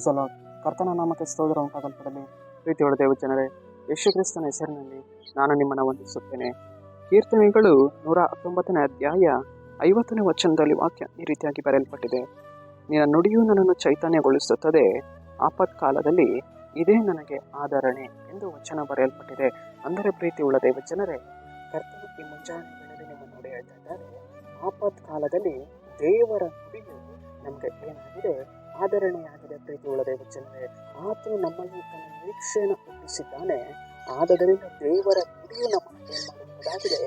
Praise the lord. ಕರ್ತನ ನಾಮಕ್ಕೆ ಸ್ತೋತ್ರ ಉಂಟಾಗಲ್ಪಡಲಿ. ಪ್ರೀತಿಯುಳ್ಳ ದೇವ ಜನರೇ, ಯೇಸು ಕ್ರಿಸ್ತನ ಹೆಸರಿನಲ್ಲಿ ನಾನು ನಿಮ್ಮನ್ನು ವಂದಿಸುತ್ತೇನೆ. ಕೀರ್ತನೆಗಳು 119ನೇ ಅಧ್ಯಾಯ 50ನೇ ವಚನದಲ್ಲಿ ವಾಕ್ಯ ಈ ರೀತಿಯಾಗಿ ಬರೆಯಲ್ಪಟ್ಟಿದೆ. ನಿನ್ನ ನುಡಿಯು ನನ್ನನ್ನು ಚೈತನ್ಯಗೊಳಿಸುತ್ತದೆ, ಆಪತ್ಕಾಲದಲ್ಲಿ ಇದೇ ನನಗೆ ಆಧರಣೆ ಎಂದು ವಚನ ಬರೆಯಲ್ಪಟ್ಟಿದೆ. ಅಂದರೆ ಪ್ರೀತಿಯುಳ್ಳ ದೇವ ಜನರೇ, ಕರ್ತನ ಈ ಮುಂಜಾನೆ ವೇಳೆಯಲ್ಲಿ ನಿಮ್ಮ ನುಡಿ ಹೇಳ್ತಾ ಇದ್ದಾರೆ, ಆಪತ್ಕಾಲದಲ್ಲಿ ದೇವರ ನುಡಿಯು ನಮಗೆ ಏನಾಗಿದೆ, ಆಧರಣೆಯಾಗಿದೆ. ಪ್ರೀತಿಯುಳ್ಳ ದೇವ ಜನರೇ, ಆತನು ನಮ್ಮಲ್ಲಿ ತನ್ನ ನಿರೀಕ್ಷೆಯನ್ನು ಹುಟ್ಟಿಸಿದ್ದಾನೆ. ಆದ್ದರಿಂದ ದೇವರ ನುಡಿಯು ನಮ್ಮನ್ನು ಏನು ಮಾಡುವಂಥದ್ದಾಗಿದೆ,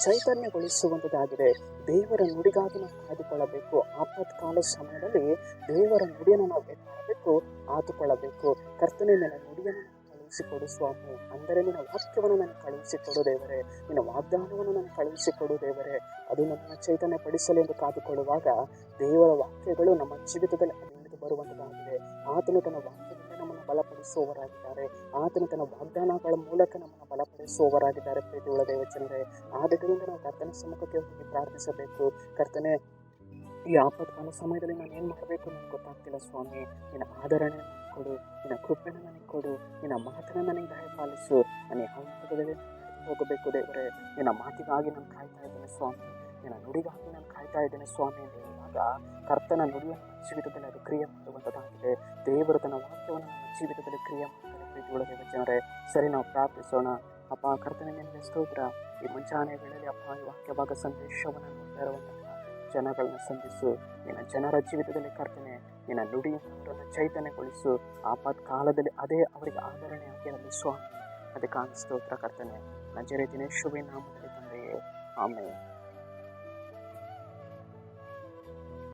ಚೈತನ್ಯಗೊಳಿಸುವಂಥದ್ದಾಗಿದೆ. ದೇವರ ನುಡಿಗಾಗಿ ನಾವು ಕಾಯ್ದುಕೊಳ್ಳಬೇಕು. ಆಪತ್ಕಾಲ ಸಮಯದಲ್ಲಿ ದೇವರ ನುಡಿಯನ್ನು ನಾವು ಏನು ಮಾಡಬೇಕು, ಆತುಕೊಳ್ಳಬೇಕು. ಕರ್ತನೇ, ನನ್ನ ನುಡಿಯನ್ನು ಕಳುಹಿಸಿಕೊಡು ಸ್ವಾಮಿ. ಅಂದರೆ ನಿನ್ನ ವಾಕ್ಯವನ್ನು ನನಗೆ ಕಳುಹಿಸಿಕೊಡು ದೇವರೇ, ನಿನ್ನ ವಾಗ್ದಾನವನ್ನು ನನಗೆ ಕಳುಹಿಸಿಕೊಡು ದೇವರೇ. ಅದು ನಮ್ಮನ್ನು ಚೈತನ್ಯಪಡಿಸಲಿ ಎಂದು ಕಾದುಕೊಳ್ಳುವಾಗ ದೇವರ ವಾಕ್ಯಗಳು ನಮ್ಮ ಜೀವಿತದಲ್ಲಿ ಅದು ಇಳಿದು ಬರುವಂಥದ್ದಾಗಿದೆ. ಆತನು ತನ್ನ ವಾಕ್ಯದಿಂದ ನಮ್ಮನ್ನು ಬಲಪಡಿಸುವವರಾಗಿದ್ದಾರೆ. ಆತನು ತನ್ನ ವಾಗ್ದಾನಗಳ ಮೂಲಕ ನಮ್ಮನ್ನು ಬಲಪಡಿಸುವವರಾಗಿದ್ದಾರೆ. ಪ್ರೀತಿಯುಳ್ಳ ದೇವ ಜನರೇ, ಆದ್ದರಿಂದ ನಾವು ಕರ್ತನ ಸಮ್ಮುಖಕ್ಕೆ ಹೋಗಿ ಪ್ರಾರ್ಥಿಸಬೇಕು. ಕರ್ತನೆ, ಈ ಆಪತ್ಕಾಲ ಸಮಯದಲ್ಲಿ ನಾನು ಏನು ಮಾಡಬೇಕು ನನಗೆ ಗೊತ್ತಾಗ್ತಿಲ್ಲ ಸ್ವಾಮಿ. ನಿನ್ನ ಆಧರಣೆ ನನಗೆ ಕೊಡು, ನಿನ್ನ ಕೃಪೆನ ನನಗೆ ಕೊಡು, ನಿನ್ನ ಮಾತನ್ನು ನನಗೆ ದಯಪಾಲಿಸು. ನಾನು ಯಾವ ಮಾರ್ಗದಲ್ಲಿ ಹೋಗಬೇಕು ದೇವರೇ, ನಿನ್ನ ಮಾತಿಗಾಗಿ ನಾನು ಕಾಯ್ತಾ ಇದ್ದೇನೆ ಸ್ವಾಮಿ, ನಿನ್ನ ನುಡಿಗಾಗಿ ನಾನು ಕಾಯ್ತಾ ಇದ್ದೇನೆ ಸ್ವಾಮಿ ಎಂದು ಹೇಳುವಾಗ ಕರ್ತನ ನುಡಿಯನ್ನು ನಮ್ಮ ಜೀವಿತದಲ್ಲಿ ಅದು ಕ್ರಿಯೆ ಮಾಡುವಂಥದ್ದಾಗಿದೆ. ದೇವರು ತನ್ನ ವಾಕ್ಯವನ್ನು ನಮ್ಮ ಜೀವಿತದಲ್ಲಿ ಕ್ರಿಯೆ ಮಾಡ್ತಾರೆ. ಪ್ರೀತಿಯುಳ್ಳ ದೇವ ಜನರೇ, ಸರಿ, ನಾವು ಪ್ರಾರ್ಥಿಸೋಣ. ಅಪ್ಪ ಕರ್ತನ ನಿಮಗೆ ಸ್ತೋತ್ರ. ಈ ಮುಂಜಾನೆ ವೇಳೆಯಲ್ಲಿ ಅಪ್ಪ ಈ ವಾಕ್ಯ ಭಾಗ ಸಂದೇಶವನ್ನು ನೋಡ್ತಾ ಇರುವಂತಹ ಜನಗಳನ್ನ ಸಂಧಿಸು. ನಿನ್ನ ಜನರ ಜೀವಿತದಲ್ಲಿ ಕರ್ತನೆ, ನಿನ್ನ ನುಡಿಯನ್ನು ಚೈತನ್ಯಗೊಳಿಸು. ಆಪತ್ಕಾಲದಲ್ಲಿ ಅದೇ ಅವರಿಗೆ ಆಧರಣೆ ಆಗಿರಲಿ ಸ್ವಾಮಿ. ಅದಕ್ಕಾಗಿ ಸ್ತೋತ್ರ ಕರ್ತನೆ. ನಜರೇತಿನ ಯೇಸುವಿನ ನಾಮದಲ್ಲಿ ತಂದೆಯೇ, ಆಮೆನ್.